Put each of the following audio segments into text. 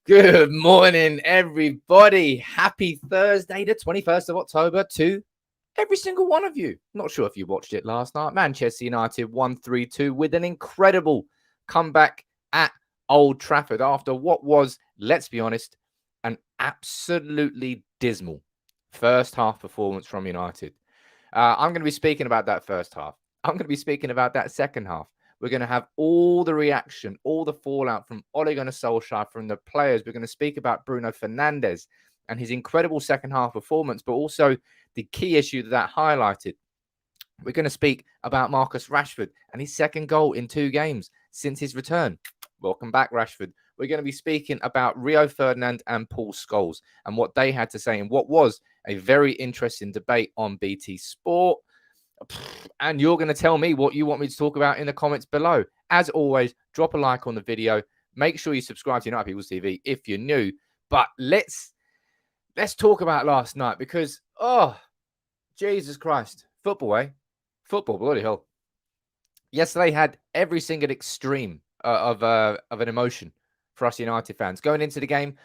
Good morning, everybody. Happy Thursday, the 21st of October to every single one of you. Not sure if you watched it last night. Manchester United won 3-2 with an incredible comeback at Old Trafford after what was, let's be honest, an absolutely dismal first half performance from United. I'm going to be speaking about that first half. I'm going to be speaking about that second half. We're going to have all the reaction, all the fallout from Ole Gunnar Solskjaer, from the players. We're going to speak about Bruno Fernandes and his incredible second half performance, but also the key issue that highlighted. We're going to speak about Marcus Rashford and his second goal in 2 games since his return. Welcome back, Rashford. We're going to be speaking about Rio Ferdinand and Paul Scholes and what they had to say in what was a very interesting debate on BT Sport. And you're going to tell me what you want me to talk about in the comments below. As always, drop a like on the video. Make sure you subscribe to United People's TV if you're new. But let's talk about last night because, Jesus Christ. Football, eh? Football, bloody hell. Yesterday had every single extreme of an emotion for us United fans. Going into the game,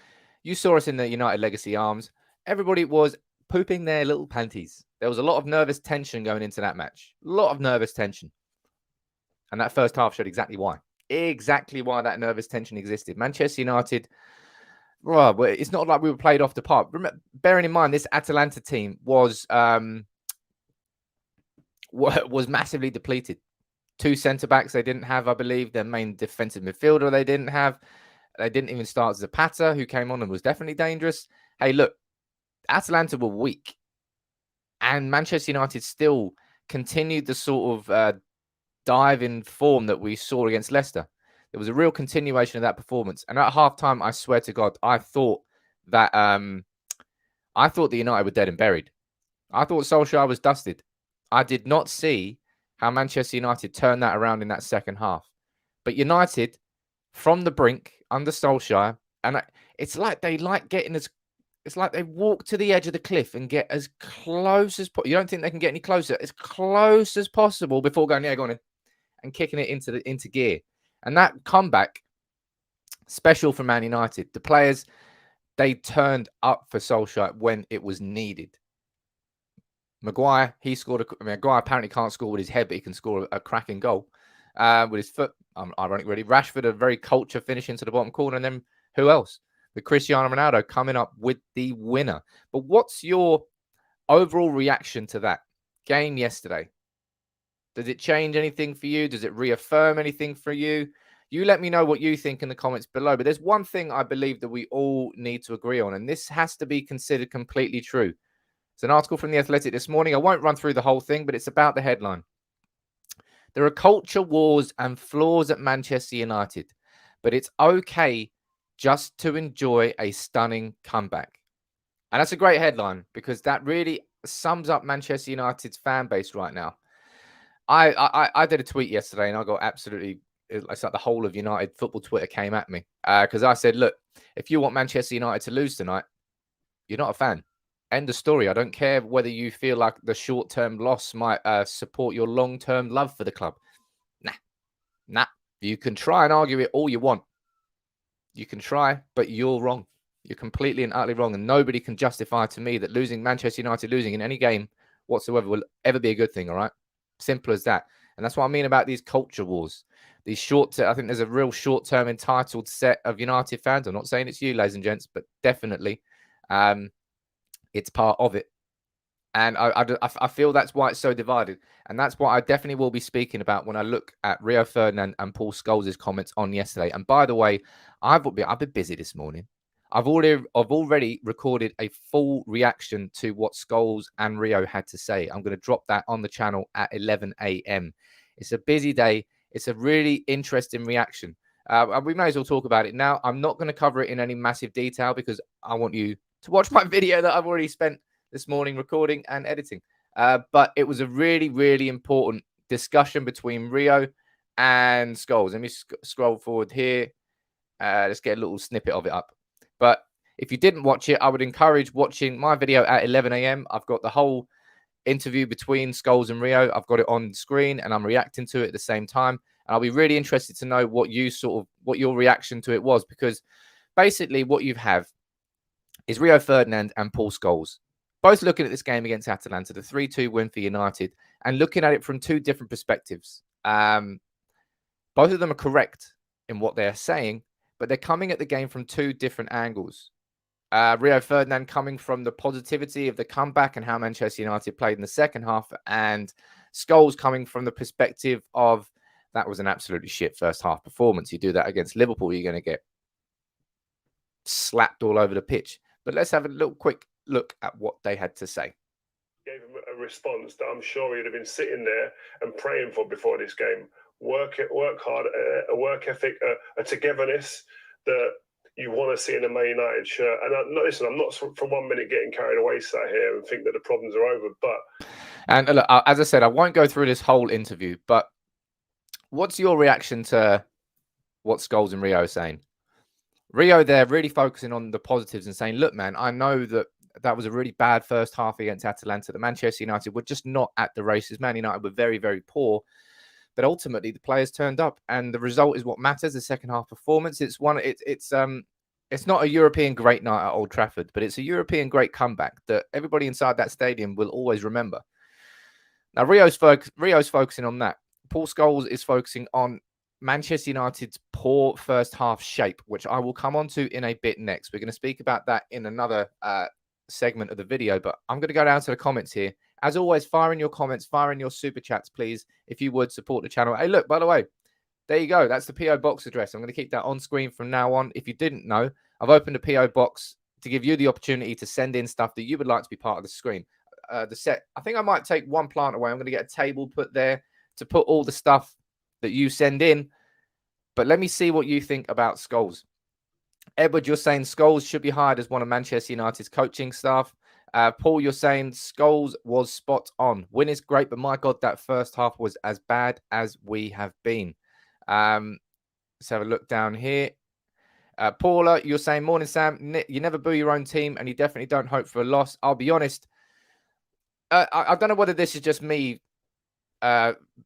you saw us in the United Legacy Arms. Everybody was pooping their little panties. There was a lot of nervous tension going into that match. A lot of nervous tension. And that first half showed exactly why. Exactly why that nervous tension existed. Manchester United, well, it's not like we were played off the park. Bearing in mind, this Atalanta team was massively depleted. 2 centre-backs they didn't have, I believe. Their main defensive midfielder they didn't have. They didn't even start Zapata, who came on and was definitely dangerous. Hey, look, Atalanta were weak. And Manchester United still continued the sort of dive in form that we saw against Leicester. There was a real continuation of that performance. And at halftime, I swear to God, I thought the United were dead and buried. I thought Solskjaer was dusted. I did not see how Manchester United turned that around in that second half. But United, from the brink, under Solskjaer, and it's like they like getting as... It's like they walk to the edge of the cliff and get as close as possible. You don't think they can get any closer? As close as possible before going, yeah, go on in, and kicking it into gear. And that comeback, special for Man United. The players, they turned up for Solskjaer when it was needed. Maguire, he scored. Maguire apparently can't score with his head, but he can score a cracking goal with his foot. Ironic, really. Rashford, a very culture finish into the bottom corner. And then who else? With Cristiano Ronaldo coming up with the winner. But what's your overall reaction to that game yesterday? Does it change anything for you? Does it reaffirm anything for you? You let me know what you think in the comments below. But there's one thing I believe that we all need to agree on, and this has to be considered completely true. It's an article from The Athletic this morning. I won't run through the whole thing, but it's about the headline. There are culture wars and flaws at Manchester United, but it's okay just to enjoy a stunning comeback. And that's a great headline because that really sums up Manchester United's fan base right now. I did a tweet yesterday and I got absolutely... It's like the whole of United football Twitter came at me because I said, look, if you want Manchester United to lose tonight, you're not a fan. End of story. I don't care whether you feel like the short-term loss might support your long-term love for the club. Nah. You can try and argue it all you want. You can try, but you're wrong. You're completely and utterly wrong. And nobody can justify to me that Manchester United losing in any game whatsoever will ever be a good thing, all right? Simple as that. And that's what I mean about these culture wars. These I think there's a real short-term entitled set of United fans. I'm not saying it's you, ladies and gents, but definitely it's part of it. And I feel that's why it's so divided. And that's what I definitely will be speaking about when I look at Rio Ferdinand and Paul Scholes' comments on yesterday. And by the way, I've been busy this morning. I've already recorded a full reaction to what Scholes and Rio had to say. I'm going to drop that on the channel at 11 a.m. It's a busy day. It's a really interesting reaction. We may as well talk about it now. I'm not going to cover it in any massive detail because I want you to watch my video that I've already spent this morning recording and editing. But it was a really, really important discussion between Rio and Scholes. Let me scroll forward here. Let's get a little snippet of it up. But if you didn't watch it, I would encourage watching my video at 11 a.m. I've got the whole interview between Scholes and Rio. I've got it on screen and I'm reacting to it at the same time. And I'll be really interested to know what your reaction to it was, because basically what you have is Rio Ferdinand and Paul Scholes both looking at this game against Atalanta, the 3-2 win for United, and looking at it from two different perspectives. Both of them are correct in what they're saying, but they're coming at the game from two different angles. Rio Ferdinand coming from the positivity of the comeback and how Manchester United played in the second half, and Scholes coming from the perspective of that was an absolutely shit first half performance. You do that against Liverpool, you're going to get slapped all over the pitch. But let's have a little quick look at what they had to say. Gave him a response that I'm sure he'd have been sitting there and praying for before this game. Work hard, a work ethic, a togetherness that you want to see in a Man United shirt. And listen, I'm not for 1 minute getting carried away sat here and think that the problems are over. And look, as I said, I won't go through this whole interview, but what's your reaction to what Scholes and Rio are saying? Rio, they're really focusing on the positives and saying, look, man, I know that was a really bad first half against Atalanta. The Manchester United were just not at the races. Man United were very, very poor. But ultimately, the players turned up, and the result is what matters. The second half performance. It's not a European great night at Old Trafford, but it's a European great comeback that everybody inside that stadium will always remember. Now, Rio's focusing on that. Paul Scholes is focusing on Manchester United's poor first half shape, which I will come on to in a bit next. We're going to speak about that in another segment of the video, but I'm going to go down to the comments here. As always, fire in your comments, fire in your super chats, please, if you would support the channel. Hey, look, by the way, there you go. That's the PO box address. I'm going to keep that on screen from now on. If you didn't know, I've opened a PO box to give you the opportunity to send in stuff that you would like to be part of the screen. The set. I think I might take one plant away. I'm going to get a table put there to put all the stuff that you send in. But let me see what you think about Scholes. Edward, you're saying Scholes should be hired as one of Manchester United's coaching staff. Paul, you're saying Scholes was spot on. Win is great, but my God, that first half was as bad as we have been. Let's have a look down here. Paula, you're saying, morning, Sam. You never boo your own team, and you definitely don't hope for a loss. I'll be honest. I don't know whether this is just me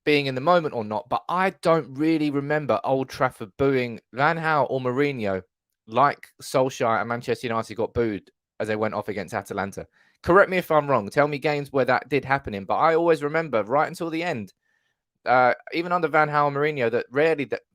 being in the moment or not, but I don't really remember Old Trafford booing Van Gaal or Mourinho like Solskjaer and Manchester United got booed as they went off against Atalanta. Correct me if I'm wrong. Tell me games where that did happen in, but I always remember right until the end, even under Van Gaal and Mourinho, that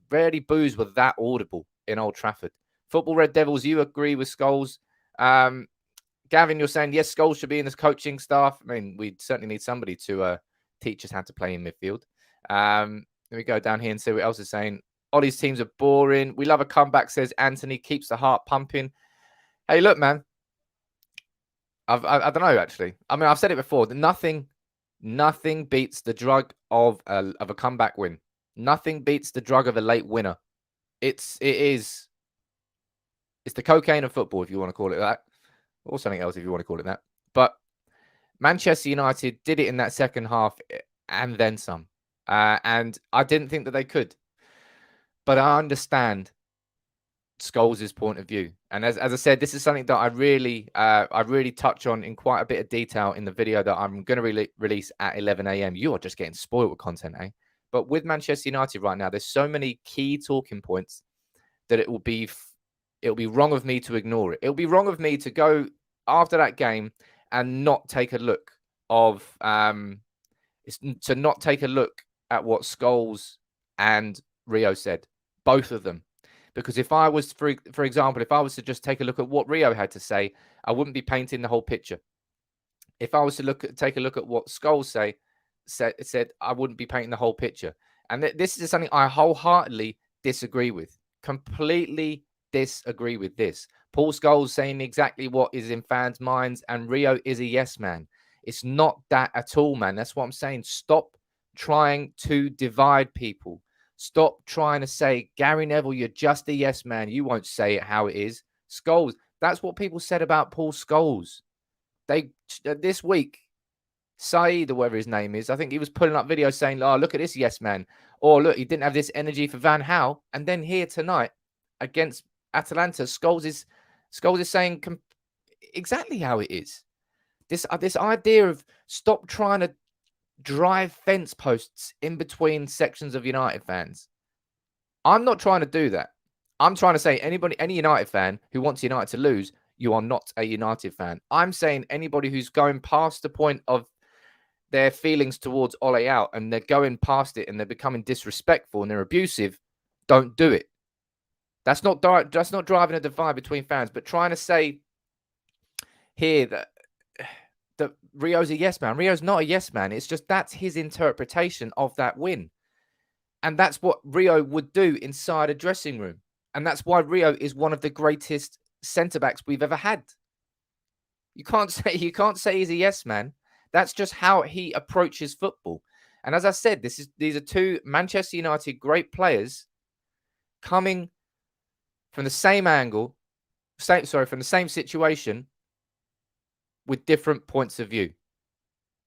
rarely boos were that audible in Old Trafford. Football Red Devils, you agree with Scholes? Gavin, you're saying, yes, Scholes should be in this coaching staff. I mean, we certainly need somebody to teach us how to play in midfield. Let me go down here and see what else is saying. Ollie's teams are boring. We love a comeback, says Anthony. Keeps the heart pumping. Hey, look, man. I don't know, actually. I mean, I've said it before. Nothing beats the drug of a comeback win. Nothing beats the drug of a late winner. It's the cocaine of football, if you want to call it that. Or something else, if you want to call it that. But Manchester United did it in that second half and then some. And I didn't think that they could. But I understand Scholes' point of view. And as I said, this is something that I really touch on in quite a bit of detail in the video that I'm going to release at 11 a.m. You are just getting spoiled with content, eh? But with Manchester United right now, there's so many key talking points that it will be wrong of me to ignore it. It'll be wrong of me to go after that game and not take a look at what Scholes and Rio said, both of them. Because if I was, for example, if I was to just take a look at what Rio had to say, I wouldn't be painting the whole picture. If I was to take a look at what Scholes said, I wouldn't be painting the whole picture. And this is something I wholeheartedly disagree with. Completely disagree with this. Paul Scholes saying exactly what is in fans' minds, and Rio is a yes man. It's not that at all, man. That's what I'm saying. Stop trying to divide people. Stop trying to say, Gary Neville, you're just a yes man. You won't say it how it is. Scholes, that's what people said about Paul Scholes. This week, Saeed, or whatever his name is, I think he was putting up videos saying, oh, look at this yes man. Or look, he didn't have this energy for Van Gaal. And then here tonight against Atalanta, Scholes is saying exactly how it is. This idea of stop trying to drive fence posts in between sections of United fans. I'm not trying to do that. I'm trying to say any United fan who wants United to lose, you are not a United fan. I'm saying anybody who's going past the point of their feelings towards Ole out and they're going past it and they're becoming disrespectful and they're abusive, don't do it. That's not driving a divide between fans, but trying to say here that Rio's a yes man. Rio's not a yes man. It's just that's his interpretation of that win. And that's what Rio would do inside a dressing room. And that's why Rio is one of the greatest centre-backs we've ever had. You can't say he's a yes man. That's just how he approaches football. And as I said, these are two Manchester United great players coming from the same angle, from the same situation with different points of view.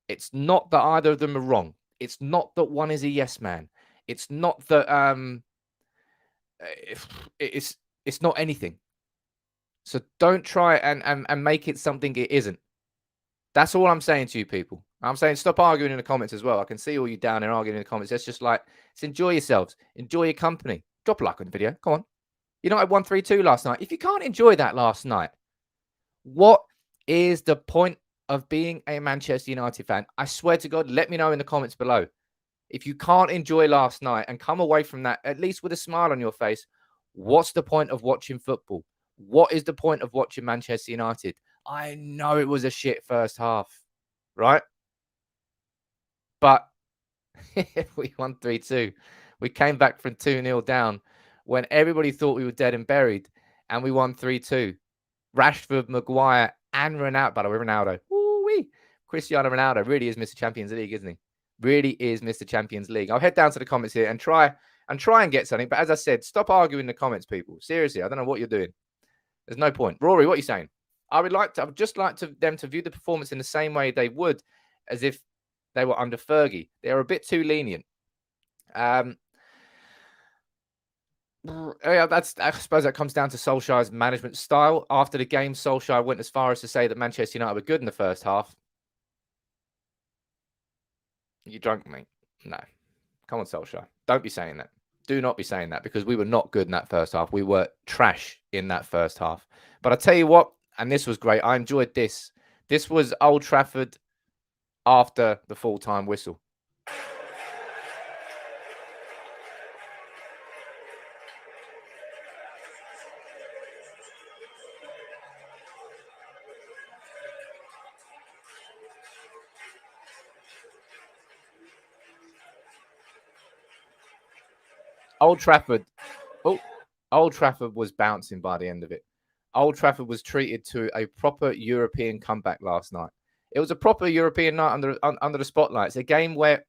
It's not that either of them are wrong. It's not that one is a yes man. It's not that it's not anything. So don't try and make it something it isn't. That's all I'm saying to you people. I'm saying stop arguing in the comments as well. I can see all you down there arguing in the comments. Let's just let's enjoy yourselves. Enjoy your company. Drop a like on the video. Come on. United won 3-2 last night. If you can't enjoy that last night, what is the point of being a Manchester United fan? I swear to God, let me know in the comments below. If you can't enjoy last night and come away from that, at least with a smile on your face, what's the point of watching football? What is the point of watching Manchester United? I know it was a shit first half, right? But we won 3-2. We came back from 2-0 down when everybody thought we were dead and buried, and we won 3-2. Rashford, Maguire, and Ronaldo. By the way, Ronaldo. Woo-wee. Cristiano Ronaldo really is Mr. Champions League, isn't he? Really is Mr. Champions League. I'll head down to the comments here and try and get something. But as I said, stop arguing in the comments, people. Seriously, I don't know what you're doing. There's no point. Rory, what are you saying? I would just like them to view the performance in the same way they would as if they were under Fergie. They're a bit too lenient. Yeah, I suppose that comes down to Solskjaer's management style. After the game, Solskjaer went as far as to say that Manchester United were good in the first half. You drunk, mate? No. Come on, Solskjaer. Don't be saying that. Do not be saying that, because we were not good in that first half. We were trash in that first half. But I tell you what, and this was great. I enjoyed this. This was Old Trafford after the full-time whistle. Old Trafford was bouncing by the end of it. Old Trafford was treated to a proper European comeback last night. It was a proper European night under the spotlight. It's a game where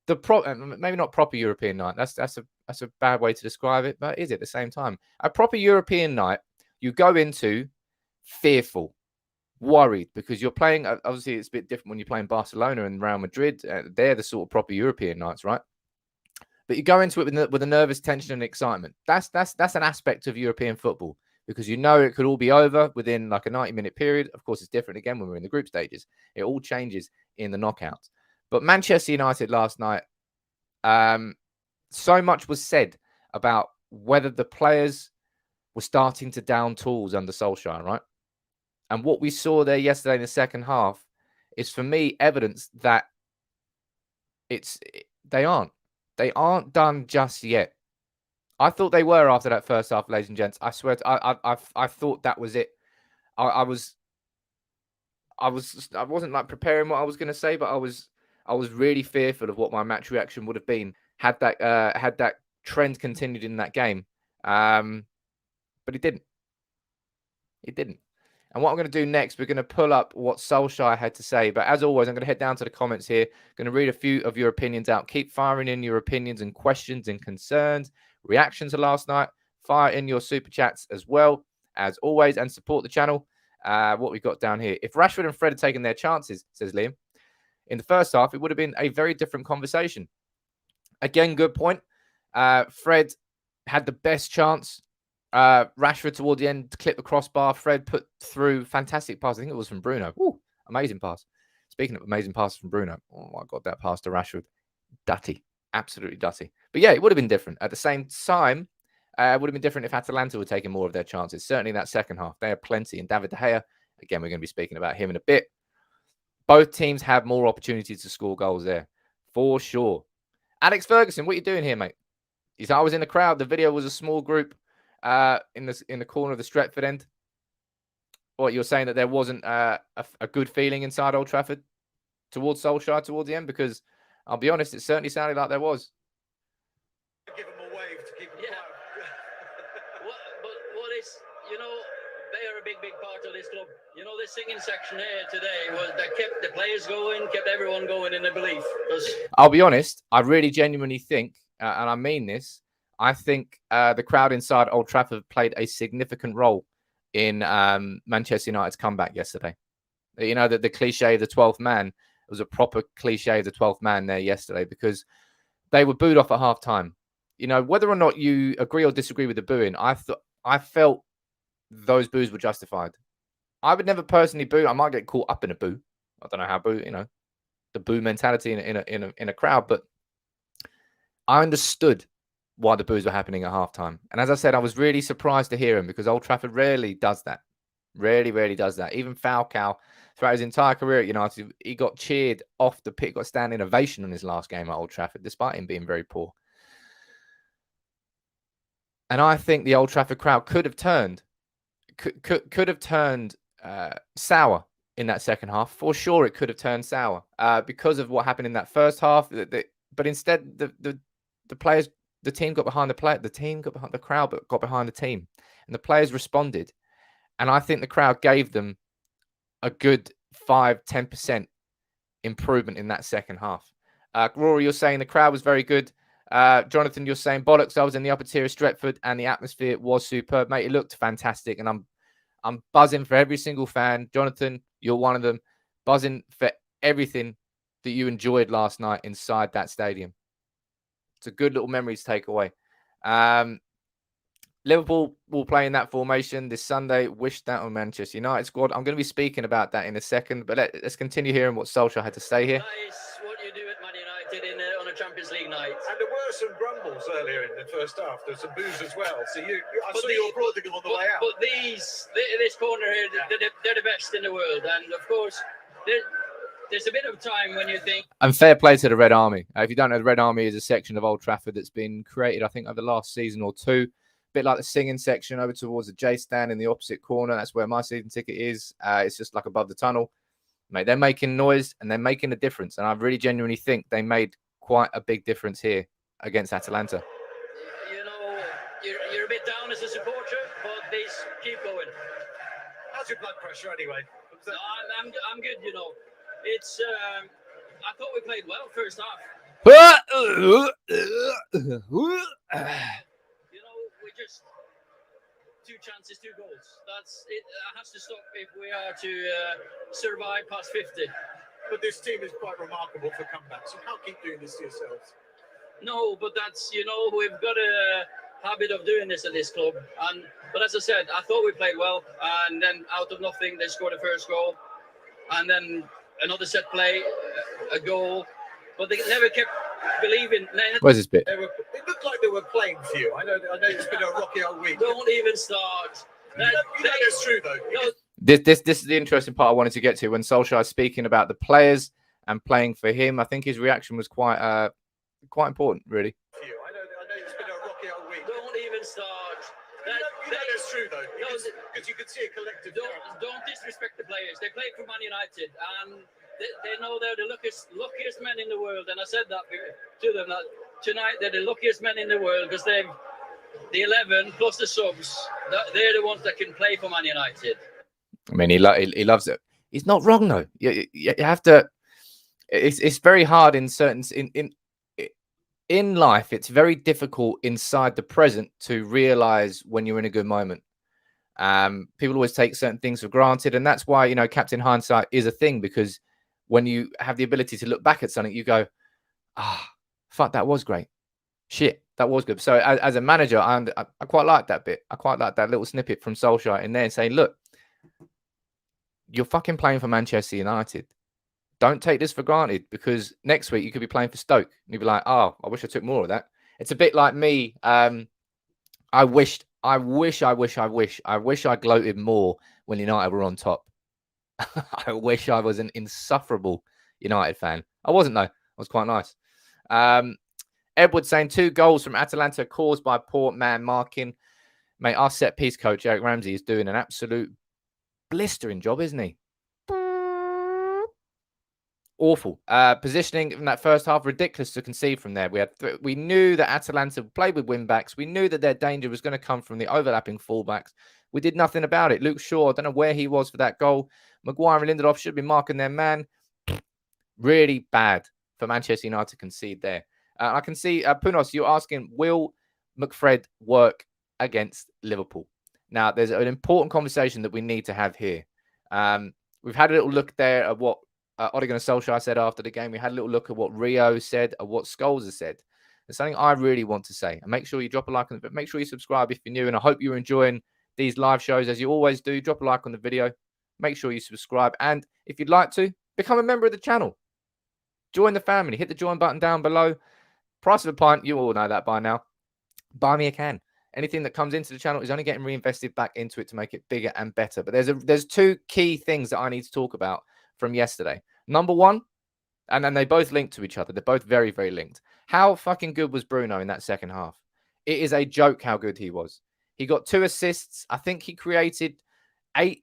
maybe not proper European night. That's a bad way to describe it, but is it at the same time? A proper European night, you go into fearful, worried, because you're playing. Obviously, it's a bit different when you're playing Barcelona and Real Madrid. They're the sort of proper European nights, right? But you go into it with a nervous tension and excitement. That's an aspect of European football, because you know it could all be over within like a 90-minute period. Of course, it's different again when we're in the group stages. It all changes in the knockouts. But Manchester United last night, so much was said about whether the players were starting to down tools under Solskjaer, right? And what we saw there yesterday in the second half is, for me, evidence that they aren't. They aren't done just yet. I thought they were after that first half, ladies and gents. I swear, I thought that was it. I wasn't like preparing what I was going to say, but I was really fearful of what my match reaction would have been had that trend continued in that game. But it didn't. It didn't. And what I'm going to do next, we're going to pull up what Solskjaer had to say. But as always, I'm going to head down to the comments here. Going to read a few of your opinions out. Keep firing in your opinions and questions and concerns, reactions to last night. Fire in your super chats as well, as always, and support the channel. What we've got down here. If Rashford and Fred had taken their chances, says Liam, in the first half, it would have been a very different conversation. Again, good point. Fred had the best chance. Rashford toward the end clipped the crossbar. Fred put through fantastic pass. I think it was from Bruno. Ooh, amazing pass. Speaking of amazing passes from Bruno, oh my God, that pass to Rashford, dutty, absolutely dutty. But yeah, it would have been different. At the same time, It would have been different if Atalanta were taking more of their chances. Certainly in that second half, they had plenty. And David De Gea, again, we're going to be speaking about him in a bit. Both teams have more opportunities to score goals there, for sure. Alex Ferguson, what are you doing here, mate? He said, I was in the crowd. The video was a small group in the corner of the Stretford end. What, you're saying that there wasn't a good feeling inside Old Trafford towards Solskjaer towards the end? Because I'll be honest, it certainly sounded like there was. Give them a wave to keep them but what is, you know, they are a big part of this club. You know, this singing section here today was that kept the players going, kept everyone going in the belief. I'll be honest, I really genuinely think, and I mean this, I think the crowd inside Old Trafford played a significant role in Manchester United's comeback yesterday. You know, that the cliche of the 12th man was a proper cliche of the 12th man there yesterday, because they were booed off at half time. You know, whether or not you agree or disagree with the booing, I felt those boos were justified. I would never personally boo. I might get caught up in a boo. I don't know how boo, you know, the boo mentality in a crowd, but I understood why the boos were happening at halftime. And as I said, I was really surprised to hear him, because Old Trafford rarely does that. Rarely does that. Even Falcao, throughout his entire career at United, he got cheered off the pitch, got a standing ovation on his last game at Old Trafford, despite him being very poor. And I think the Old Trafford crowd could have turned sour in that second half. For sure, it could have turned sour because of what happened in that first half. But instead, the players, the team got behind the player. The team got behind the crowd, but got behind the team, and the players responded. And I think the crowd gave them a good 5-10% improvement in that second half. Rory, you're saying the crowd was very good. Jonathan, you're saying bollocks. I was in the upper tier of Stretford, and the atmosphere was superb, mate. It looked fantastic, and I'm buzzing for every single fan. Jonathan, you're one of them. Buzzing for everything that you enjoyed last night inside that stadium. It's a good little memory to take away. Liverpool will play in that formation this Sunday. Wish that on Manchester United squad. I'm going to be speaking about that in a second, but let's continue hearing what Solskjaer had to say here. That is what you do at Man United on a Champions League night. And there were some grumbles earlier in the first half. There's some boos as well. So I saw you applauding them on the way out. But this corner here, they're the best in the world. And of course, there's a bit of time when you think. And fair play to the Red Army. If you don't know, the Red Army is a section of Old Trafford that's been created, I think, over the last season or two. Bit like the singing section over towards the J stand in the opposite corner. That's where my season ticket is. It's just like above the tunnel. Mate, they're making noise and they're making a difference. And I really genuinely think they made quite a big difference here against Atalanta. You know, you're a bit down as a supporter, but they keep going. How's your blood pressure anyway? No, I'm good, you know. It's I thought we played well first half. We just 2 chances, 2 goals. That's it. Has to stop if we are to survive past 50. But this team is quite remarkable for comebacks. You can't keep doing this to yourselves. No, but that's, you know, we've got a habit of doing this at this club. But as I said, I thought we played well, and then out of nothing they scored the first goal, and then another set play, a goal. But they never kept believing. Where's this bit? It looked like they were playing for you. I know it's been a rocky old week. Don't even start. You know it's true though. No. This is the interesting part I wanted to get to when Solskjaer is speaking about the players and playing for him. I think his reaction was quite important, really. For you. I know it's been a rocky old week. Don't even start. You know it's true though, because you can see a collective. Don't disrespect the players. They played for Man United, and they know they're the luckiest men in the world. And I said that to them that tonight they're the luckiest men in the world, because they've the 11 plus the subs. They're the ones that can play for Man United. I mean, he loves it. He's not wrong though. You have to. It's very hard in certain in life. It's very difficult inside the present to realize when you're in a good moment. People always take certain things for granted, and that's why, you know, Captain Hindsight is a thing, because when you have the ability to look back at something, you go, fuck, that was great. Shit, that was good. So as a manager, I quite like that bit. I quite like that little snippet from Solskjaer in there saying, look, you're fucking playing for Manchester United. Don't take this for granted, because next week you could be playing for Stoke. And you'd be like, oh, I wish I took more of that. It's a bit like me. I I wish I gloated more when United were on top. I wish I was an insufferable United fan. I wasn't, though. It was quite nice. Edward saying 2 goals from Atalanta caused by poor man marking. Mate, our set piece coach, Eric Ramsey, is doing an absolute blistering job, isn't he? Awful. Positioning in that first half, ridiculous to concede from there. We knew that Atalanta played with wing-backs. We knew that their danger was going to come from the overlapping fullbacks. We did nothing about it. Luke Shaw, I don't know where he was for that goal. Maguire and Lindelof should be marking their man. Really bad for Manchester United to concede there. I can see, Punos, you're asking, will McFred work against Liverpool? Now, there's an important conversation that we need to have here. We've had a little look there at what Ole Gunnar Solskjaer said after the game. We had a little look at what Rio said, at what Scholes has said. There's something I really want to say. And make sure you drop a like on it, but make sure you subscribe if you're new. And I hope you're enjoying these live shows as you always do. Drop a like on the video. Make sure you subscribe. And if you'd like to, become a member of the channel. Join the family. Hit the join button down below. Price of a pint, you all know that by now. Buy me a can. Anything that comes into the channel is only getting reinvested back into it to make it bigger and better. But there's 2 key things that I need to talk about from yesterday. Number 1, and then they both link to each other. They're both very, very linked. How fucking good was Bruno in that second half? It is a joke how good he was. He got 2 assists. I think he created 8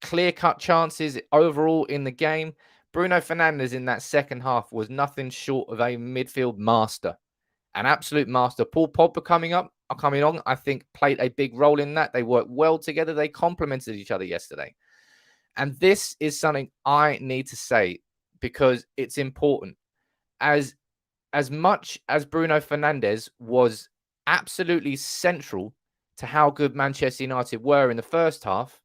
clear-cut chances overall in the game. Bruno Fernandes in that second half was nothing short of a midfield master. An absolute master. Paul Pogba coming on, I think played a big role in that. They worked well together. They complemented each other yesterday. And this is something I need to say because it's important. As much as Bruno Fernandes was absolutely central to how good Manchester United were in the first half,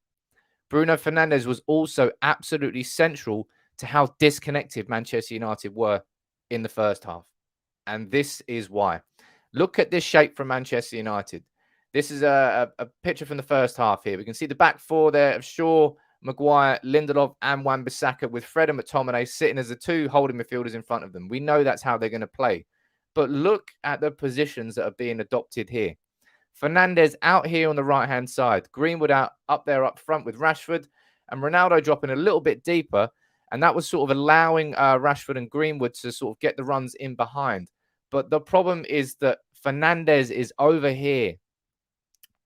Bruno Fernandes was also absolutely central to how disconnected Manchester United were in the first half. And this is why. Look at this shape from Manchester United. This is a picture from the first half here. We can see the back 4 there of Shaw, Maguire, Lindelof, and Wan-Bissaka with Fred and McTominay sitting as the 2 holding midfielders in front of them. We know that's how they're going to play. But look at the positions that are being adopted here. Fernandes out here on the right-hand side. Greenwood up there up front with Rashford. And Ronaldo dropping a little bit deeper. And that was sort of allowing Rashford and Greenwood to sort of get the runs in behind. But the problem is that Fernandes is over here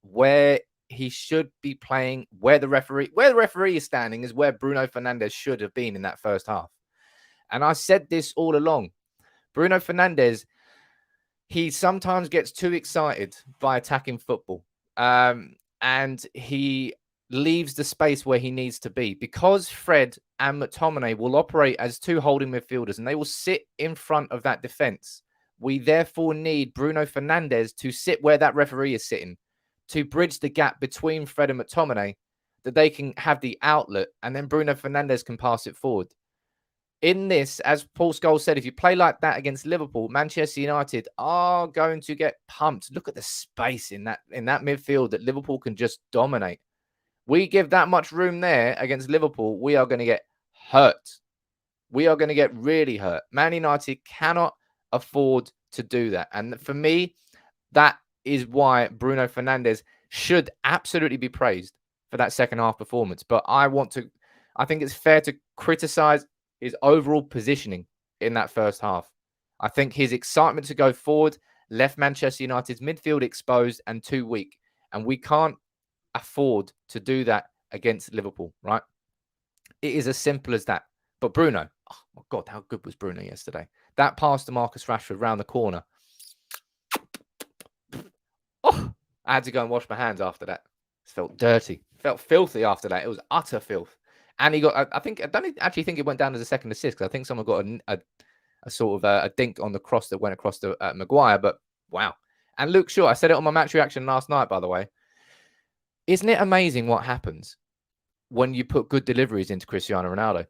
where he should be playing, where the referee is standing is where Bruno Fernandes should have been in that first half. And I said this all along. Bruno Fernandes, he sometimes gets too excited by attacking football. And he leaves the space where he needs to be. Because Fred and McTominay will operate as 2 holding midfielders and they will sit in front of that defense. We therefore need Bruno Fernandes to sit where that referee is sitting, to bridge the gap between Fred and McTominay, that they can have the outlet, and then Bruno Fernandes can pass it forward. In this, as Paul Scholes said, if you play like that against Liverpool, Manchester United are going to get pumped. Look at the space in that midfield that Liverpool can just dominate. We give that much room there against Liverpool, we are going to get hurt. We are going to get really hurt. Man United cannot afford to do that. And for me, that is why Bruno Fernandes should absolutely be praised for that second half performance. But I think it's fair to criticize his overall positioning in that first half. I think his excitement to go forward left Manchester United's midfield exposed and too weak. And we can't afford to do that against Liverpool, right? It is as simple as that. But Bruno, oh my God, how good was Bruno yesterday? That pass to Marcus Rashford round the corner. Oh, I had to go and wash my hands after that. It felt dirty. It felt filthy after that. It was utter filth. And he got, I don't actually think it went down as a second assist because I think someone got a sort of a dink on the cross that went across to Maguire. But wow. And Luke Shaw, I said it on my match reaction last night, by the way. Isn't it amazing what happens when you put good deliveries into Cristiano Ronaldo?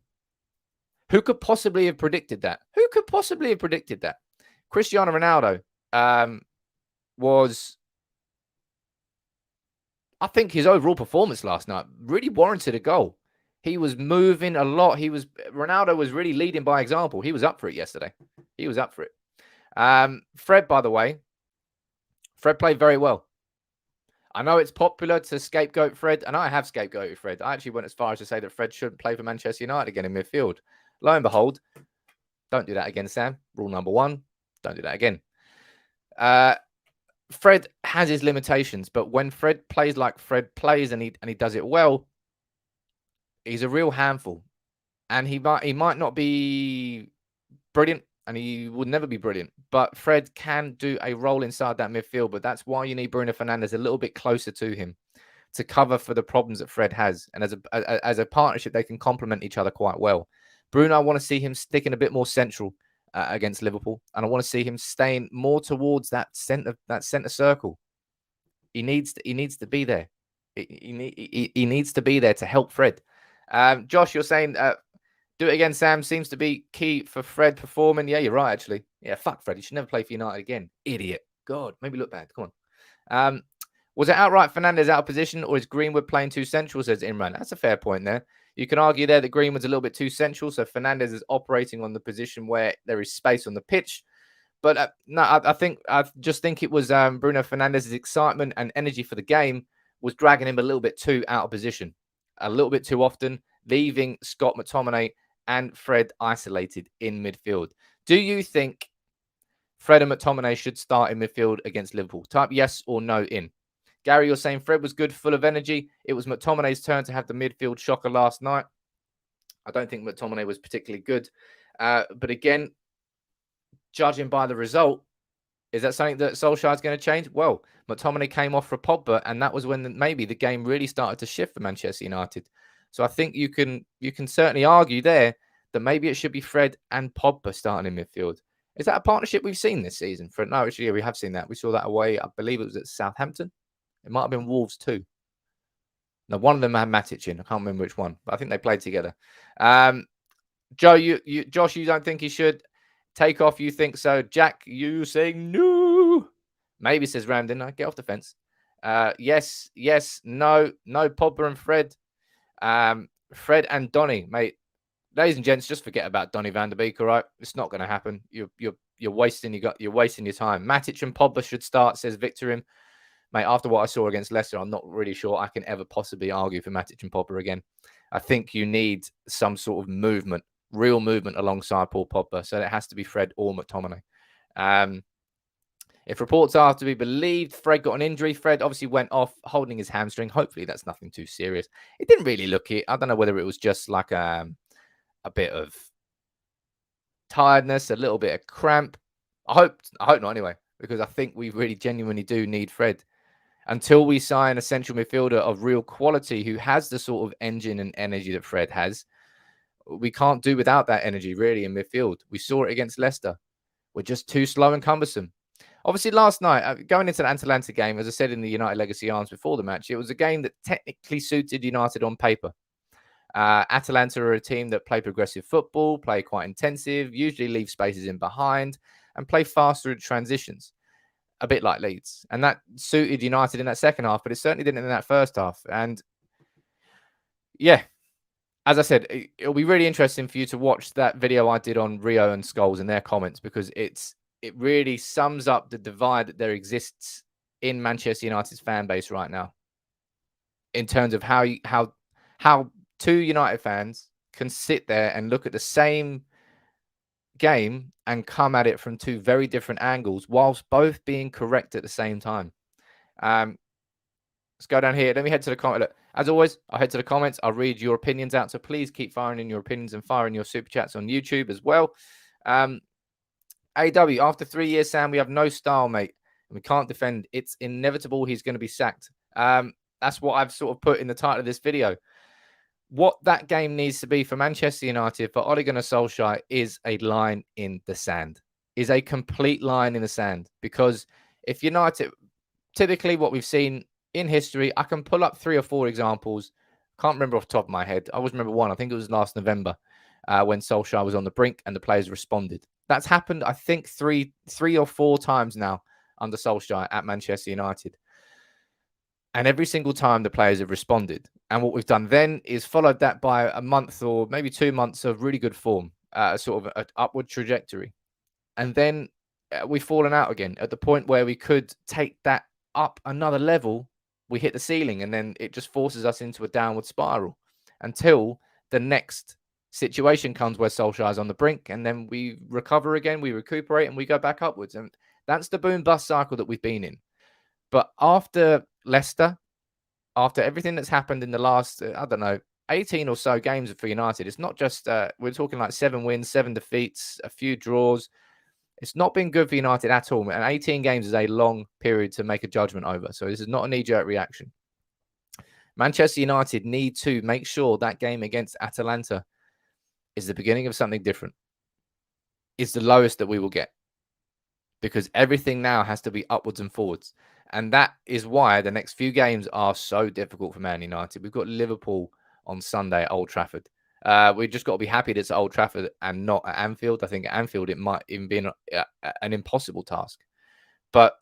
Who could possibly have predicted that? Who could possibly have predicted that? Cristiano Ronaldo was, I think his overall performance last night really warranted a goal. He was moving a lot. Ronaldo was really leading by example. He was up for it yesterday. He was up for it. Fred, by the way, Fred played very well. I know it's popular to scapegoat Fred, and I have scapegoated Fred. I actually went as far as to say that Fred shouldn't play for Manchester United again in midfield. Lo and behold, don't do that again, Sam. Rule number 1, don't do that again. Fred has his limitations, but when Fred plays like Fred plays and he does it well, he's a real handful. And he might not be brilliant, and he would never be brilliant, but Fred can do a role inside that midfield. But that's why you need Bruno Fernandes a little bit closer to him to cover for the problems that Fred has. And as a partnership, they can complement each other quite well. Bruno, I want to see him sticking a bit more central against Liverpool, and I want to see him staying more towards that center circle. He needs to be there. He needs to be there to help Fred. Josh, you're saying do it again, Sam. Seems to be key for Fred performing. Yeah, you're right, actually. Yeah, fuck Fred. He should never play for United again. Idiot. God, maybe look bad. Come on. Was it outright Fernandes out of position, or is Greenwood playing too central, says Imran? That's a fair point there. You can argue there that Greenwood's a little bit too central, so Fernandes is operating on the position where there is space on the pitch. But no, I just think it was Bruno Fernandes' excitement and energy for the game was dragging him a little bit too out of position, a little bit too often, leaving Scott McTominay and Fred isolated in midfield. Do you think Fred and McTominay should start in midfield against Liverpool? Type yes or no in. Gary, you're saying Fred was good, full of energy. It was McTominay's turn to have the midfield shocker last night. I don't think McTominay was particularly good. But again, judging by the result, is that something that Solskjaer is going to change? Well, McTominay came off for Pogba, and that was when maybe the game really started to shift for Manchester United. So I think you can certainly argue there that maybe it should be Fred and Pogba starting in midfield. Is that a partnership we've seen this season? No, actually, yeah, we have seen that. We saw that away. I believe it was at Southampton. It might have been Wolves too. No, one of them had Matic in. I can't remember which one, but I think they played together. Joe, Josh, you don't think he should take off? You think so? Jack, you saying no? Maybe, says Ramden. I get off the fence. Yes, no, Pogba and Fred. Fred and Donny, mate. Ladies and gents, just forget about Donny van der Beek. All right, it's not going to happen. You're wasting your time. Matic and Pogba should start, says Victorim. Mate, after what I saw against Leicester, I'm not really sure I can ever possibly argue for Matic and Pogba again. I think you need some sort of movement, real movement alongside Paul Pogba. So it has to be Fred or McTominay. If reports are to be believed, Fred got an injury. Fred obviously went off holding his hamstring. Hopefully that's nothing too serious. It didn't really look it. I don't know whether it was just like a bit of tiredness, a little bit of cramp. I hope not anyway, because I think we really genuinely do need Fred. Until we sign a central midfielder of real quality who has the sort of engine and energy that Fred has, we can't do without that energy really in midfield. We saw it against Leicester. We're just too slow and cumbersome. Obviously, last night, going into the Atalanta game, as I said in the United Legacy Arms before the match, it was a game that technically suited United on paper. Atalanta are a team that play progressive football, play quite intensive, usually leave spaces in behind, and play fast through transitions. A bit like Leeds. And that suited United in that second half, but it certainly didn't in that first half. And yeah, as I said, it'll be really interesting for you to watch that video I did on Rio and Scholes and their comments, because it really sums up the divide that there exists in Manchester United's fan base right now. In terms of how two United fans can sit there and look at the same game and come at it from two very different angles whilst both being correct at the same time. Let's go down here. Let me head to the comment. Look, as always, I'll head to the comments. I'll read your opinions out. So please keep firing in your opinions and firing your super chats on YouTube as well. AW, after 3 years, Sam, we have no style, mate. And we can't defend. It's inevitable he's going to be sacked. That's what I've sort of put in the title of this video. What that game needs to be for Manchester United, for Ole Gunnar Solskjaer, is a line in the sand. Is a complete line in the sand. Because if United, typically what we've seen in history, I can pull up 3 or 4 examples. Can't remember off the top of my head. I always remember one. I think it was last November when Solskjaer was on the brink and the players responded. That's happened, I think, three or 4 times now under Solskjaer at Manchester United. And every single time the players have responded. And what we've done then is followed that by a month or maybe 2 months of really good form, sort of an upward trajectory. And then we've fallen out again at the point where we could take that up another level we hit the ceiling, and then it just forces us into a downward spiral until the next situation comes where Solskjaer's on the brink, and then we recover again, we recuperate, and we go back upwards. And that's the boom-bust cycle that we've been in. But after Leicester, after everything that's happened in the last, 18 or so games for United, it's not just, we're talking like 7 wins, 7 defeats, a few draws. It's not been good for United at all. And 18 games is a long period to make a judgment over. So this is not a knee-jerk reaction. Manchester United need to make sure that game against Atalanta is the beginning of something different. It's the lowest that we will get, because everything now has to be upwards and forwards. And that is why the next few games are so difficult for Man United. We've got Liverpool on Sunday at Old Trafford. We've just got to be happy that it's at Old Trafford and not at Anfield. I think at Anfield it might even be an impossible task. But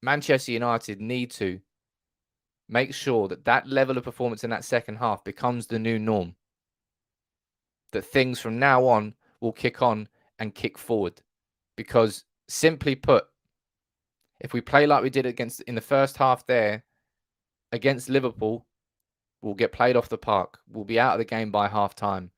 Manchester United need to make sure that that level of performance in that second half becomes the new norm. That things from now on will kick on and kick forward. Because simply put, if we play like we did in the first half there against Liverpool, we'll get played off the park. We'll be out of the game by half time.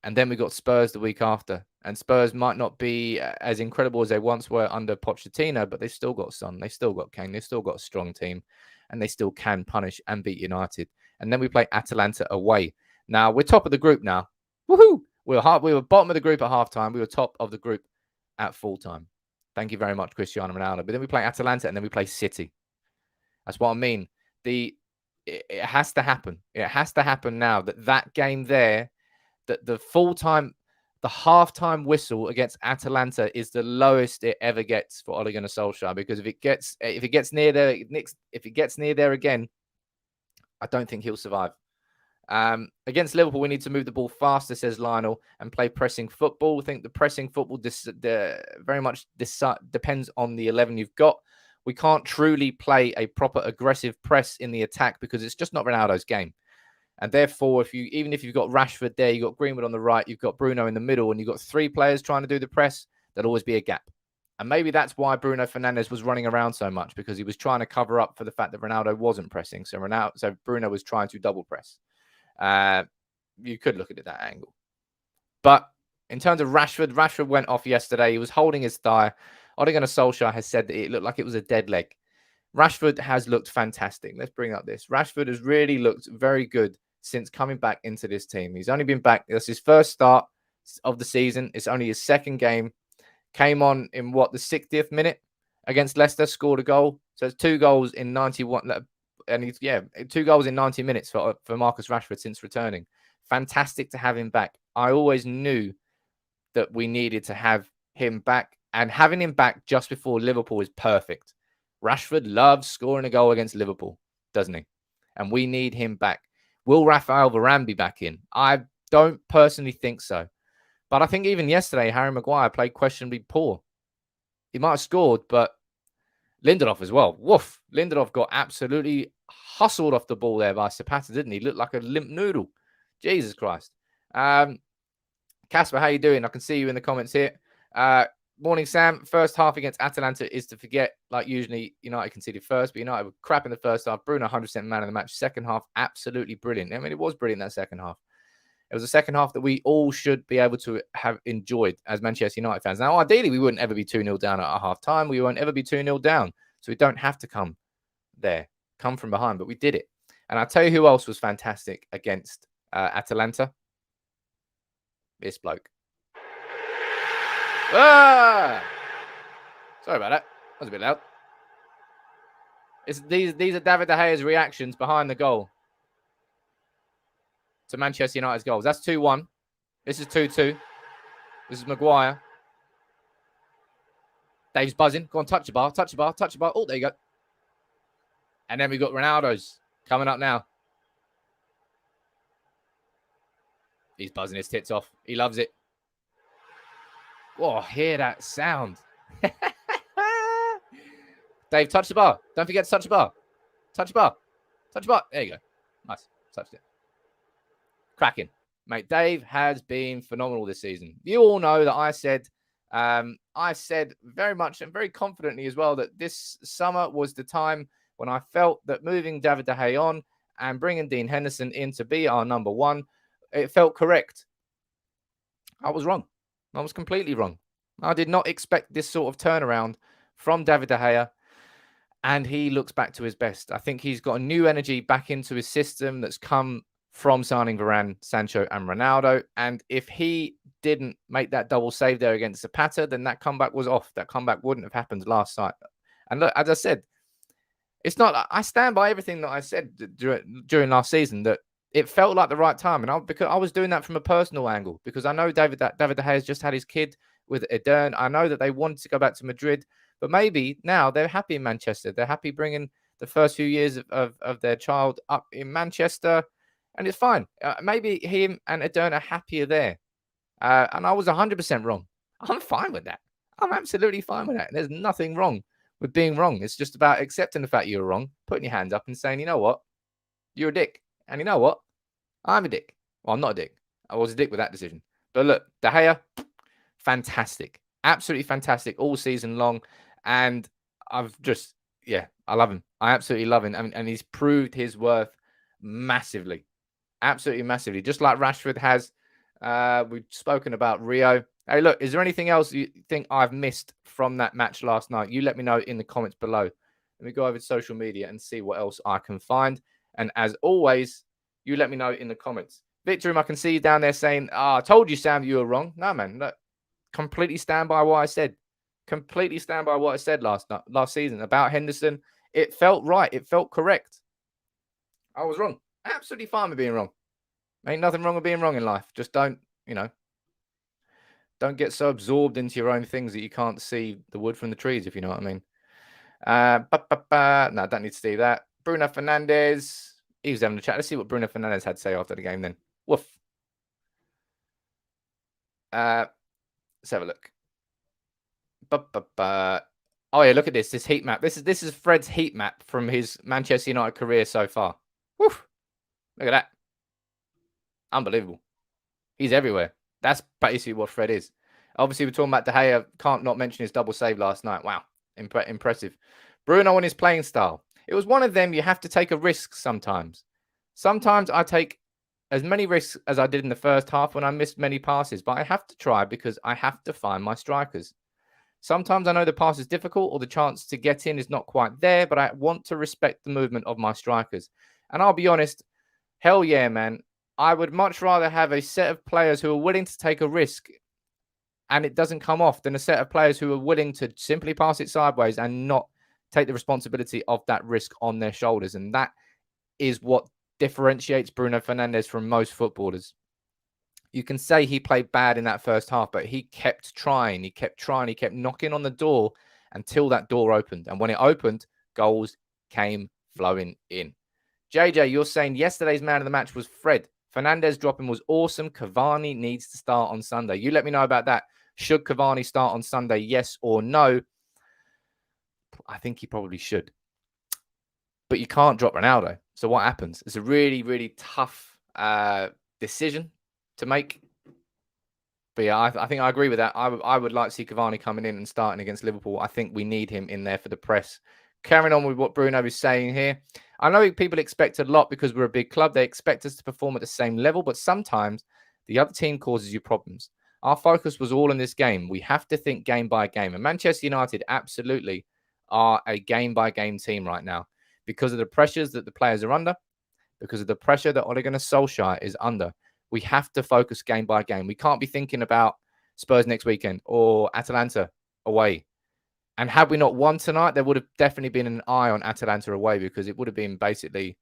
And then we got Spurs the week after. And Spurs might not be as incredible as they once were under Pochettino, but they've still got Son. They've still got Kane. They've still got a strong team. And they still can punish and beat United. And then we play Atalanta away. Now, we're top of the group now. Woohoo! We were bottom of the group at halftime. We were top of the group at full time. Thank you very much, Cristiano Ronaldo. But then we play Atalanta and then we play City. That's what I mean. It has to happen. It has to happen now that game there, that the halftime whistle against Atalanta is the lowest it ever gets for Ole Gunnar Solskjaer. Because if it gets near there again, I don't think he'll survive. Against Liverpool, we need to move the ball faster, says Lionel, and play pressing football. I think the pressing football very much depends on the 11 you've got. We can't truly play a proper aggressive press in the attack because it's just not Ronaldo's game. And therefore, even if you've got Rashford there, you've got Greenwood on the right, you've got Bruno in the middle, and you've got 3 players trying to do the press, there'll always be a gap. And maybe that's why Bruno Fernandes was running around so much, because he was trying to cover up for the fact that Ronaldo wasn't pressing. So Bruno was trying to double press. You could look at it that angle. But in terms of Rashford went off yesterday. He was holding his thigh. Ole Gunnar Solskjaer has said that it looked like it was a dead leg. Rashford has looked fantastic. Let's bring up this. Rashford has really looked very good since coming back into this team. He's only been back. That's his first start of the season. It's only his second game. Came on in the 60th minute against Leicester, scored a goal. So it's 2 goals in 91. And 2 goals in 90 minutes for Marcus Rashford since returning. Fantastic to have him back. I always knew that we needed to have him back, and having him back just before Liverpool is perfect. Rashford loves scoring a goal against Liverpool, doesn't he? And we need him back. Will Rafael Varane be back in? I don't personally think so. But I think even yesterday, Harry Maguire played questionably poor. He might have scored, but Lindelof as well. Woof. Lindelof got absolutely hustled off the ball there by Zapata, didn't he? Looked like a limp noodle. Jesus Christ. Casper, how you doing? I can see you in the comments here. Morning, Sam. First half against Atalanta is to forget. Like usually, United conceded first, but United were crap in the first half. Bruno, 100% man of the match. Second half, absolutely brilliant. I mean, it was brilliant that second half. It was a second half that we all should be able to have enjoyed as Manchester United fans. Now, ideally, we wouldn't ever be 2-0 down at our half time. We won't ever be 2-0 down. So we don't have to come from behind, but we did it. And I'll tell you who else was fantastic against Atalanta. This bloke. Ah! Sorry about that. That was a bit loud. These are David De Gea's reactions behind the goal to Manchester United's goals. That's 2-1. This is 2-2. This is Maguire. Dave's buzzing. Go on, touch the bar, touch the bar, touch the bar. Oh, there you go. And then we've got Ronaldo's coming up now. He's buzzing his tits off. He loves it. Oh, hear that sound. Dave, touch the bar. Don't forget to touch the bar. Touch the bar. Touch the bar. There you go. Nice. Touched it. Cracking. Mate, Dave has been phenomenal this season. You all know that I said I said very much and very confidently as well that this summer was the time when I felt that moving David De Gea on and bringing Dean Henderson in to be our number one, it felt correct. I was wrong. I was completely wrong. I did not expect this sort of turnaround from David De Gea, and he looks back to his best. I think he's got a new energy back into his system that's come from signing Varane, Sancho, and Ronaldo. And if he didn't make that double save there against Zapata, then that comeback was off. That comeback wouldn't have happened last night. And look, as I said, it's not. I stand by everything that I said during last season, that it felt like the right time, and because I was doing that from a personal angle, because I know David De Gea has just had his kid with Eden. I know that they wanted to go back to Madrid, but maybe now they're happy in Manchester. They're happy bringing the first few years of their child up in Manchester, and it's fine. Maybe him and Eden are happier there. And I was 100% wrong. I'm fine with that. I'm absolutely fine with that. There's nothing wrong with being wrong. It's just about accepting the fact you're wrong, putting your hands up and saying, you know what? You're a dick. And you know what? I'm a dick. Well, I'm not a dick. I was a dick with that decision. But look, De Gea, fantastic. Absolutely fantastic all season long. And I've just, I love him. I absolutely love him. And he's proved his worth massively. Absolutely massively. Just like Rashford has. We've spoken about Rio. Hey, look, is there anything else you think I've missed from that match last night? You let me know in the comments below. Let me go over to social media and see what else I can find. And as always, you let me know in the comments. Victor, I can see you down there saying, I told you, Sam, you were wrong. No, man, look, completely stand by what I said. Completely stand by what I said last season about Henderson. It felt right. It felt correct. I was wrong. Absolutely fine with being wrong. Ain't nothing wrong with being wrong in life. Just don't get so absorbed into your own things that you can't see the wood from the trees, if you know what I mean. No, don't need to see that. Bruno Fernandes. He was having a chat. Let's see what Bruno Fernandes had to say after the game then. Woof. Let's have a look. Oh, yeah, look at this heat map. This is Fred's heat map from his Manchester United career so far. Woof. Look at that. Unbelievable. He's everywhere. That's basically what Fred is. Obviously, we're talking about De Gea. Can't not mention his double save last night. Wow. Impressive. Bruno and his playing style. It was one of them. You have to take a risk sometimes. Sometimes I take as many risks as I did in the first half when I missed many passes, but I have to try because I have to find my strikers. Sometimes I know the pass is difficult or the chance to get in is not quite there, but I want to respect the movement of my strikers. And I'll be honest, hell yeah, man. I would much rather have a set of players who are willing to take a risk and it doesn't come off than a set of players who are willing to simply pass it sideways and not take the responsibility of that risk on their shoulders. And that is what differentiates Bruno Fernandes from most footballers. You can say he played bad in that first half, but he kept trying. He kept knocking on the door until that door opened. And when it opened, goals came flowing in. JJ, you're saying yesterday's man of the match was Fred. Fernandes dropping was awesome. Cavani needs to start on Sunday. You let me know about that. Should Cavani start on Sunday, yes or no? I think he probably should. But you can't drop Ronaldo. So what happens? It's a really, really tough decision to make. But yeah, I think I agree with that. I would like to see Cavani coming in and starting against Liverpool. I think we need him in there for the press. Carrying on with what Bruno is saying here. I know people expect a lot because we're a big club. They expect us to perform at the same level, but sometimes the other team causes you problems. Our focus was all in this game. We have to think game by game. And Manchester United absolutely are a game-by-game team right now because of the pressures that the players are under, because of the pressure that Ole Gunnar Solskjaer is under. We have to focus game by game. We can't be thinking about Spurs next weekend or Atalanta away. And had we not won tonight, there would have definitely been an eye on Atalanta away because it would have been basically,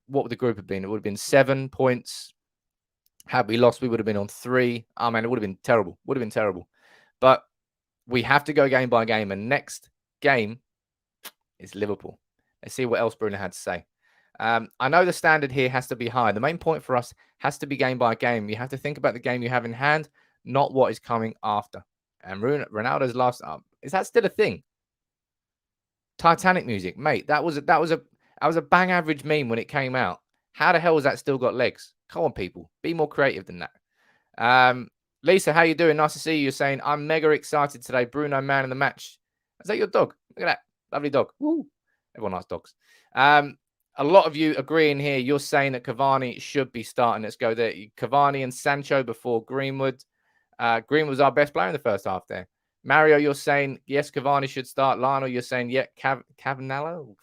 what would the group have been? It would have been 7 points. Had we lost, we would have been on 3. I mean, it would have been terrible. Would have been terrible. But we have to go game by game. And next game is Liverpool. Let's see what else Bruno had to say. I know the standard here has to be high. The main point for us has to be game by game. You have to think about the game you have in hand, not what is coming after. And Ronaldo's last up. Is that still a thing? Titanic music, mate. That was a bang average meme when it came out. How the hell has that still got legs? Come on, people. Be more creative than that. Lisa, how you doing? Nice to see you. You're saying, I'm mega excited today. Bruno, man of the match. Is that your dog? Look at that. Lovely dog. Woo. Everyone likes dogs. A lot of you agreeing here. You're saying that Cavani should be starting. Let's go there. Cavani and Sancho before Greenwood. Greenwood was our best player in the first half there. Mario, you're saying, yes, Cavani should start. Lionel, you're saying, yeah, Cavanello?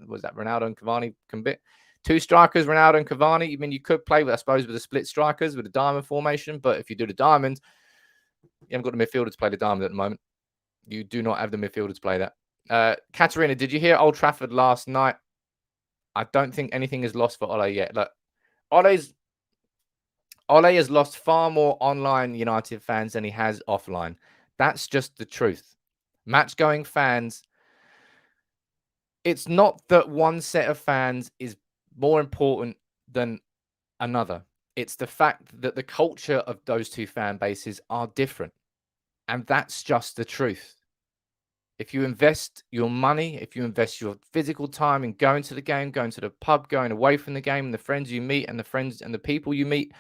Was that Ronaldo and Cavani combit? 2 strikers, Ronaldo and Cavani. I mean, you could play, with, I suppose, with the split strikers, with a diamond formation. But if you do the diamond, you haven't got the midfielder to play the diamond at the moment. You do not have the midfielder to play that. Katerina, did you hear Old Trafford last night? I don't think anything is lost for Ole yet. Look, Ole has lost far more online United fans than he has offline. That's just the truth. Match-going fans, it's not that one set of fans is more important than another. It's the fact that the culture of those 2 fan bases are different. And that's just the truth. If you invest your money, if you invest your physical time in going to the game, going to the pub, going away from the game, and the friends you meet and the friends and the people you meet,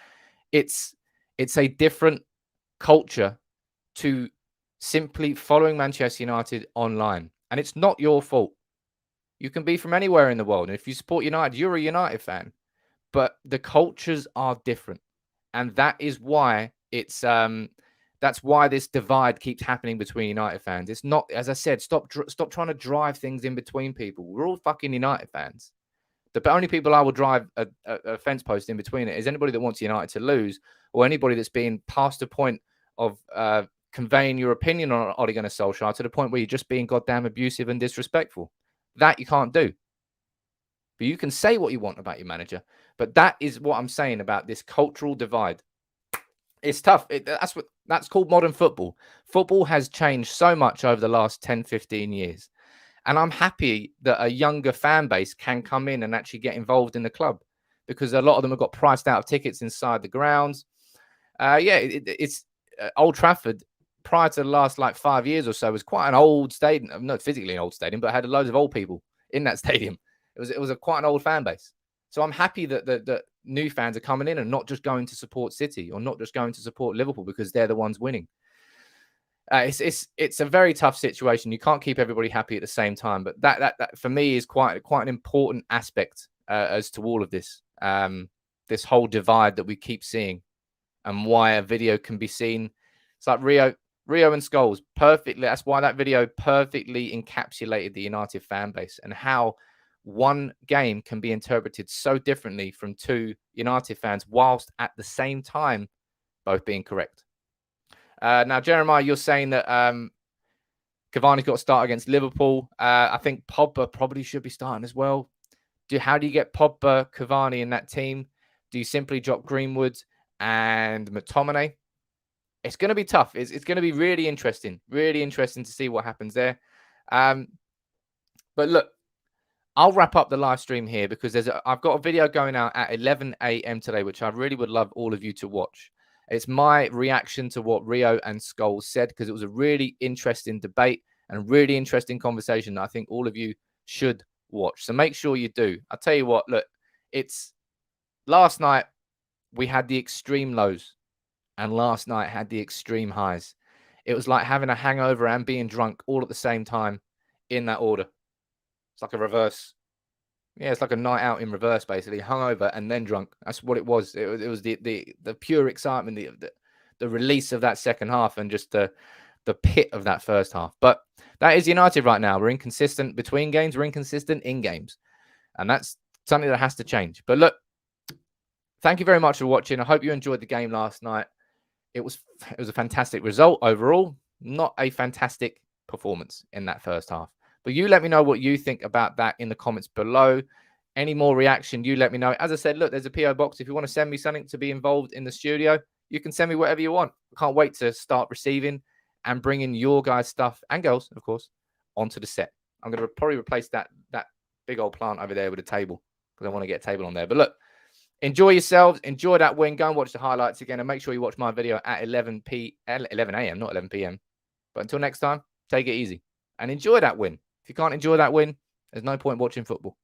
it's a different culture to simply following Manchester United online. And it's not your fault. You can be from anywhere in the world. And if you support United, you're a United fan. But the cultures are different. And that is why that's why this divide keeps happening between United fans. It's not, as I said, stop trying to drive things in between people. We're all fucking United fans. The only people I will drive a fence post in between it is anybody that wants United to lose, or anybody that's been past the point of conveying your opinion on Ole Gunnar Solskjaer to the point where you're just being goddamn abusive and disrespectful. That you can't do. But you can say what you want about your manager. But that is what I'm saying about this cultural divide. It's tough. That's called modern football. Football has changed so much over the last 10, 15 years. And I'm happy that a younger fan base can come in and actually get involved in the club, because a lot of them have got priced out of tickets inside the grounds. It's Old Trafford prior to the last 5 years or so was quite an old stadium. Not physically an old stadium, but had loads of old people in that stadium. It was quite an old fan base. So I'm happy that new fans are coming in and not just going to support City or not just going to support Liverpool because they're the ones winning. It's a very tough situation. You can't keep everybody happy at the same time. But that for me is quite an important aspect as to all of this. This whole divide that we keep seeing, and why a video can be seen. It's like Rio and Scholes perfectly. That's why that video perfectly encapsulated the United fan base and how one game can be interpreted so differently from 2 United fans, whilst at the same time both being correct. Now, Jeremiah, you're saying that Cavani's got to start against Liverpool. I think Pogba probably should be starting as well. How do you get Pogba, Cavani in that team? Do you simply drop Greenwood and McTominay? It's going to be tough. It's going to be really interesting to see what happens there. But look, I'll wrap up the live stream here because I've got a video going out at 11 a.m. today, which I really would love all of you to watch. It's my reaction to what Rio and Scholes said, because it was a really interesting debate and a really interesting conversation that I think all of you should watch. So make sure you do. I'll tell you what, look, last night we had the extreme lows and last night had the extreme highs. It was like having a hangover and being drunk all at the same time in that order. It's like a reverse. Yeah, it's like a night out in reverse, basically. Hungover and then drunk. That's what it was. It was the pure excitement, the release of that second half, and just the pit of that first half. But that is United right now. We're inconsistent between games. We're inconsistent in games. And that's something that has to change. But look, thank you very much for watching. I hope you enjoyed the game last night. It was a fantastic result overall. Not a fantastic performance in that first half. But you let me know what you think about that in the comments below. Any more reaction, you let me know. As I said, look, there's a PO box. If you want to send me something to be involved in the studio, you can send me whatever you want. I can't wait to start receiving and bringing your guys' stuff, and girls, of course, onto the set. I'm going to probably replace that big old plant over there with a table because I want to get a table on there. But look, enjoy yourselves. Enjoy that win. Go and watch the highlights again. And make sure you watch my video at 11 a.m., not 11 p.m. But until next time, take it easy and enjoy that win. If you can't enjoy that win, there's no point watching football.